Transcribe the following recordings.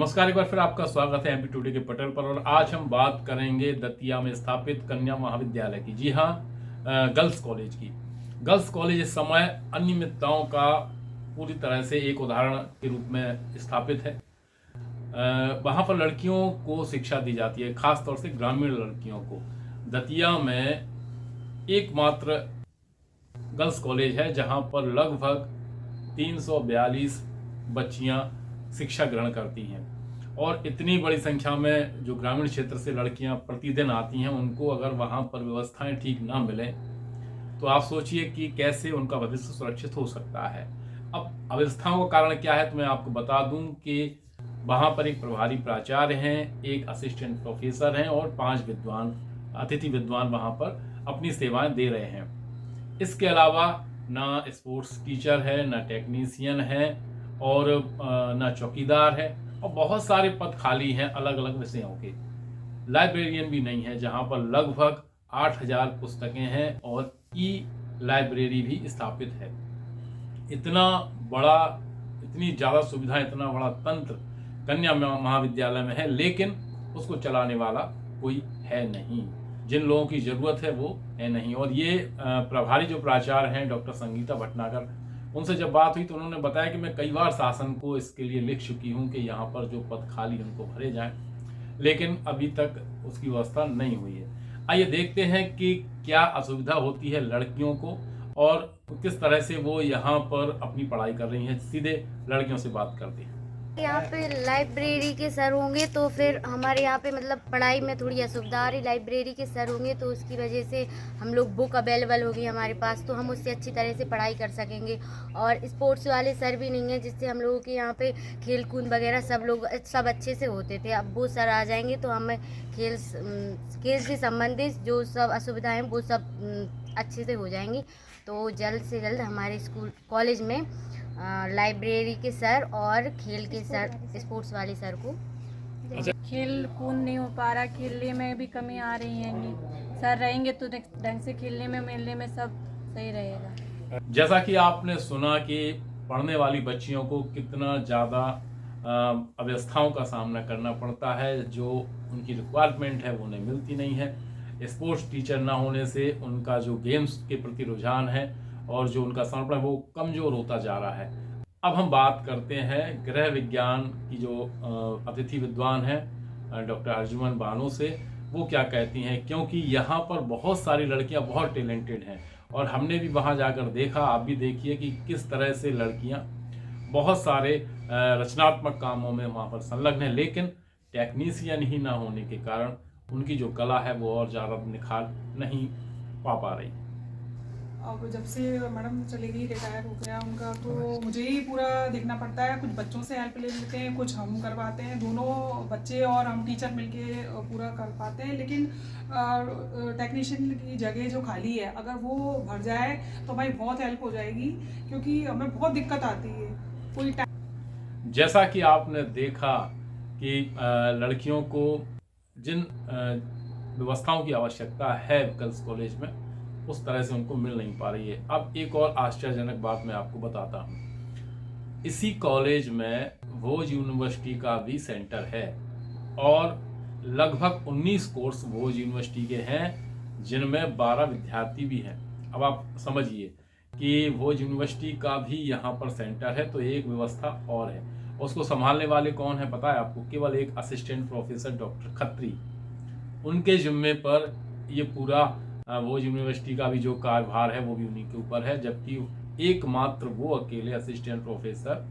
नमस्कार, एक बार फिर आपका स्वागत है एमपी टुडे के पटल पर। और आज हम बात करेंगे दतिया में स्थापित कन्या महाविद्यालय की। जी हाँ, गर्ल्स कॉलेज की। गर्ल्स कॉलेज इस समय अनियमितताओं का पूरी तरह से एक उदाहरण के रूप में स्थापित है। वहाँ पर लड़कियों को शिक्षा दी जाती है, खास तौर से ग्रामीण लड़कियों को। दतिया में एकमात्र गर्ल्स कॉलेज है जहाँ पर लगभग 342 बच्चियां शिक्षा ग्रहण करती हैं। और इतनी बड़ी संख्या में जो ग्रामीण क्षेत्र से लड़कियां प्रतिदिन आती हैं, उनको अगर वहां पर व्यवस्थाएं ठीक ना मिलें तो आप सोचिए कि कैसे उनका भविष्य सुरक्षित हो सकता है। अब अव्यवस्थाओं का कारण क्या है तो मैं आपको बता दूं कि वहां पर एक प्रभारी प्राचार्य हैं, एक असिस्टेंट प्रोफेसर हैं और 5 विद्वान, अतिथि विद्वान वहां पर अपनी सेवाएं दे रहे हैं। इसके अलावा ना स्पोर्ट्स टीचर है, ना टेक्नीशियन है और ना चौकीदार है। और बहुत सारे पद खाली हैं अलग अलग विषयों के। लाइब्रेरियन भी नहीं है, जहां पर लगभग 8,000 पुस्तकें हैं और ई लाइब्रेरी भी स्थापित है। इतना बड़ा, इतनी ज़्यादा सुविधा, इतना बड़ा तंत्र कन्या महाविद्यालय में है, लेकिन उसको चलाने वाला कोई है नहीं। जिन लोगों की ज़रूरत है वो है नहीं। और ये प्रभारी जो प्राचार्य हैं डॉक्टर संगीता भटनागर, उनसे जब बात हुई तो उन्होंने बताया कि मैं कई बार शासन को इसके लिए लिख चुकी हूँ कि यहाँ पर जो पद खाली हैं उनको भरे जाएं, लेकिन अभी तक उसकी व्यवस्था नहीं हुई है। आइए देखते हैं कि क्या असुविधा होती है लड़कियों को और किस तरह से वो यहाँ पर अपनी पढ़ाई कर रही हैं। सीधे लड़कियों से बात करते हैं। यहाँ पे लाइब्रेरी के सर होंगे तो फिर हमारे यहाँ पे मतलब पढ़ाई में थोड़ी असुविधा आ रही। लाइब्रेरी के सर होंगे तो उसकी वजह से हम लोग बुक अवेलेबल होगी हमारे पास, तो हम उससे अच्छी तरह से पढ़ाई कर सकेंगे। और स्पोर्ट्स वाले सर भी नहीं हैं, जिससे हम लोगों के यहाँ पे खेल कूद वगैरह सब अच्छे से होते थे। अब वो सर आ जाएंगे तो हमें खेल से संबंधित जो सब असुविधाएँ वो सब अच्छे से हो जाएंगी। तो जल्द से जल्द हमारे स्कूल कॉलेज में लाइब्रेरी के सर और खेल के सर, स्पोर्ट्स वाले सर को। खेल कूद नहीं हो पा रहा, खेलने में भी कमी आ रही है। सर रहेंगे तो ढंग से खेलने में मिलने में सब सही रहेगा। जैसा कि आपने सुना कि पढ़ने वाली बच्चियों को कितना ज़्यादा अव्यवस्थाओं का सामना करना पड़ता है। जो उनकी रिक्वायरमेंट है वो उन्हें मिलती नहीं है। स्पोर्ट्स टीचर ना होने से उनका जो गेम्स के प्रति रुझान है और जो उनका समर्पण है वो कमज़ोर होता जा रहा है। अब हम बात करते हैं गृह विज्ञान की जो अतिथि विद्वान हैं डॉक्टर अर्जुमन बानो से। वो क्या कहती हैं, क्योंकि यहाँ पर बहुत सारी लड़कियाँ बहुत टैलेंटेड हैं और हमने भी वहाँ जाकर देखा, आप भी देखिए कि किस तरह से लड़कियाँ बहुत सारे रचनात्मक कामों में वहाँ पर संलग्न है, लेकिन टेक्नीशियन ही ना होने के कारण उनकी जो कला है वो और ज़्यादा निखार नहीं पा रही। अब जब से मैडम चली गई, रिटायर हो गया उनका, तो मुझे ही पूरा देखना पड़ता है। कुछ बच्चों से हेल्प ले लेते हैं, कुछ हम करवाते हैं, दोनों बच्चे और हम टीचर मिलके पूरा कर पाते हैं। लेकिन टेक्नीशियन की जगह जो खाली है, अगर वो भर जाए तो भाई बहुत हेल्प हो जाएगी, क्योंकि हमें बहुत दिक्कत आती है। कोई जैसा कि आपने देखा कि लड़कियों को जिन व्यवस्थाओं की आवश्यकता है गर्ल्स कॉलेज में, उस तरह से उनको मिल नहीं पा रही है। अब एक और आश्चर्यजनक बात मैं आपको बताता हूँ। इसी कॉलेज में भोज यूनिवर्सिटी का भी सेंटर है और लगभग 19 कोर्स भोज यूनिवर्सिटी के हैं, जिनमें 12 विद्यार्थी भी हैं। अब आप समझिए कि भोज यूनिवर्सिटी का भी यहाँ पर सेंटर है, तो एक व्यवस्था और है। उसको संभालने वाले कौन है पता है आपको? केवल एक असिस्टेंट प्रोफेसर डॉक्टर खत्री। उनके जिम्मे पर ये पूरा भोज यूनिवर्सिटी का भी जो कार्यभार है वो भी उन्हीं के ऊपर है, जबकि एकमात्र वो अकेले असिस्टेंट प्रोफेसर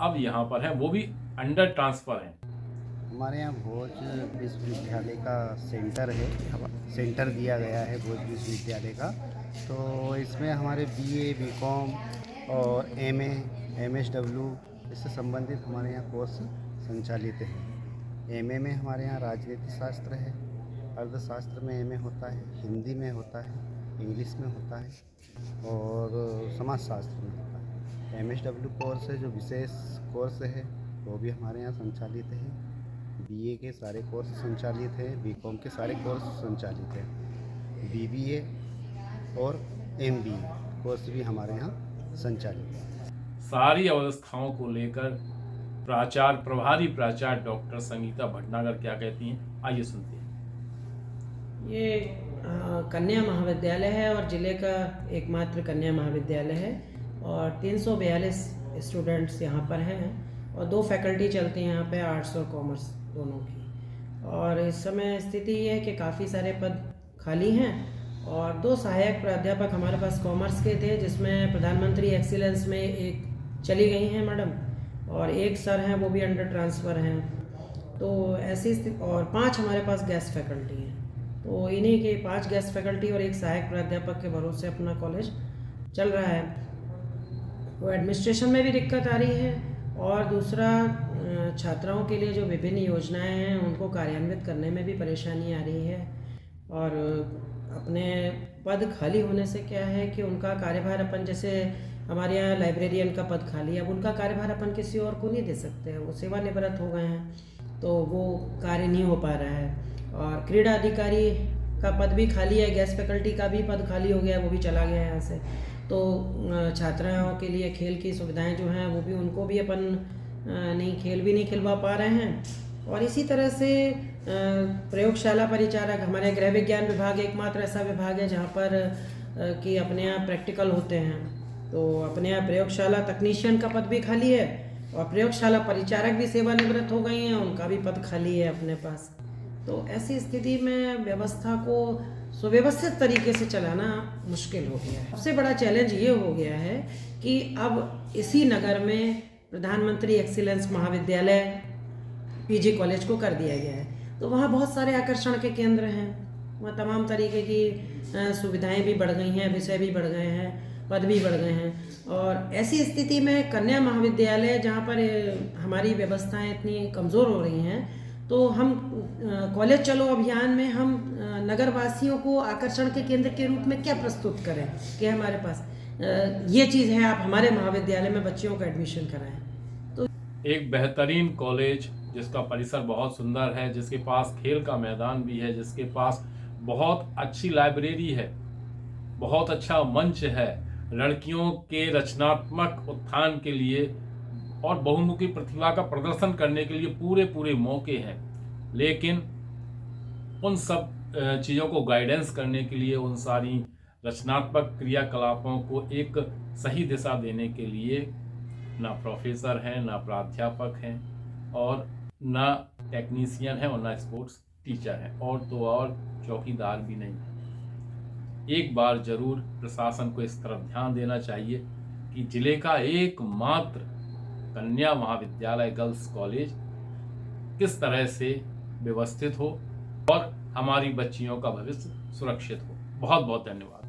अब यहाँ पर हैं, वो भी अंडर ट्रांसफर हैं। हमारे यहाँ भोज विश्वविद्यालय का सेंटर है, सेंटर दिया गया है भोज विश्वविद्यालय का। तो इसमें हमारे बीए, बीकॉम और एमए, एमएसडब्ल्यू इससे संबंधित हमारे यहाँ कोर्स संचालित हैं। एमए में हमारे यहाँ राजनीति शास्त्र है, अर्थशास्त्र में एमए होता है, हिंदी में होता है, इंग्लिश में होता है और समाजशास्त्र में होता है। एमएसडब्ल्यू कोर्स है जो विशेष कोर्स है, वो भी हमारे यहाँ संचालित है। बीए के सारे कोर्स संचालित हैं, बीकॉम के सारे कोर्स संचालित हैं, बीबीए और एमबीए कोर्स भी हमारे यहाँ संचालित हैं। सारी अवस्थाओं को लेकर प्राचार्य प्रभारी प्राचार्य डॉक्टर संगीता भटनागर क्या कहती हैं, आइए सुनते हैं। ये कन्या महाविद्यालय है और ज़िले का एकमात्र कन्या महाविद्यालय है और 342 स्टूडेंट्स यहाँ पर हैं और 2 फैकल्टी चलती हैं यहाँ पे, आर्ट्स और कॉमर्स दोनों की। और इस समय स्थिति ये है कि काफ़ी सारे पद खाली हैं और 2 सहायक प्राध्यापक हमारे पास कॉमर्स के थे, जिसमें प्रधानमंत्री एक्सीलेंस में एक चली गई हैं मैडम और एक सर हैं वो भी अंडर ट्रांसफ़र हैं। तो ऐसी स्थिति, और 5 हमारे पास गेस्ट फैकल्टी हैं। तो इन्हीं के 5 गेस्ट फैकल्टी और एक सहायक प्राध्यापक के भरोसे अपना कॉलेज चल रहा है। तो एडमिनिस्ट्रेशन में भी दिक्कत आ रही है और दूसरा छात्राओं के लिए जो विभिन्न योजनाएं हैं उनको कार्यान्वित करने में भी परेशानी आ रही है। और अपने पद खाली होने से क्या है कि उनका कार्यभार अपन, जैसे हमारे यहाँ लाइब्रेरियन का पद खाली है, अब उनका कार्यभार अपन किसी और को नहीं दे सकते, वो सेवानिवृत्त हो गए हैं तो वो कार्य नहीं हो पा रहा है। और क्रीड़ा अधिकारी का पद भी खाली है, गेस्ट फैकल्टी का भी पद खाली हो गया है, वो भी चला गया है यहाँ से। तो छात्राओं के लिए खेल की सुविधाएं जो हैं वो भी, उनको भी अपन खेल भी नहीं खिलवा पा रहे हैं। और इसी तरह से प्रयोगशाला परिचारक, हमारे गृह विज्ञान विभाग एकमात्र ऐसा विभाग है जहाँ पर कि अपने यहाँ प्रैक्टिकल होते हैं, तो अपने यहाँ प्रयोगशाला तकनीशियन का पद भी खाली है और प्रयोगशाला परिचारक भी सेवानिवृत्त हो गई हैं, उनका भी पद खाली है अपने पास। तो ऐसी स्थिति में व्यवस्था को सुव्यवस्थित तरीके से चलाना मुश्किल हो गया है। सबसे बड़ा चैलेंज ये हो गया है कि अब इसी नगर में प्रधानमंत्री एक्सीलेंस महाविद्यालय पीजी कॉलेज को कर दिया गया है, तो वहाँ बहुत सारे आकर्षण के केंद्र हैं, वहाँ तमाम तरीके की सुविधाएं भी बढ़ गई हैं, विषय भी बढ़ गए हैं, पद भी बढ़ गए हैं। और ऐसी स्थिति में कन्या महाविद्यालय जहाँ पर हमारी व्यवस्थाएं इतनी कमज़ोर हो रही हैं, तो हम कॉलेज चलो अभियान में हम नगरवासियों को आकर्षण के केंद्र के रूप में क्या प्रस्तुत करें कि हमारे पास ये चीज़ है, आप हमारे महाविद्यालय में बच्चियों का एडमिशन कराएं। तो एक बेहतरीन कॉलेज जिसका परिसर बहुत सुंदर है, जिसके पास खेल का मैदान भी है, जिसके पास बहुत अच्छी लाइब्रेरी है, बहुत अच्छा मंच है, लड़कियों के रचनात्मक उत्थान के लिए और बहुमुखी प्रतिभा का प्रदर्शन करने के लिए पूरे मौके हैं। लेकिन उन सब चीज़ों को गाइडेंस करने के लिए, उन सारी रचनात्मक क्रियाकलापों को एक सही दिशा देने के लिए ना प्रोफेसर हैं, ना प्राध्यापक हैं और ना टेक्नीशियन हैं और ना स्पोर्ट्स टीचर हैं, और तो और चौकीदार भी नहीं है। एक बार जरूर प्रशासन को इस तरफ ध्यान देना चाहिए कि जिले का एकमात्र कन्या महाविद्यालय गर्ल्स कॉलेज किस तरह से व्यवस्थित हो और हमारी बच्चियों का भविष्य सुरक्षित हो। बहुत बहुत धन्यवाद।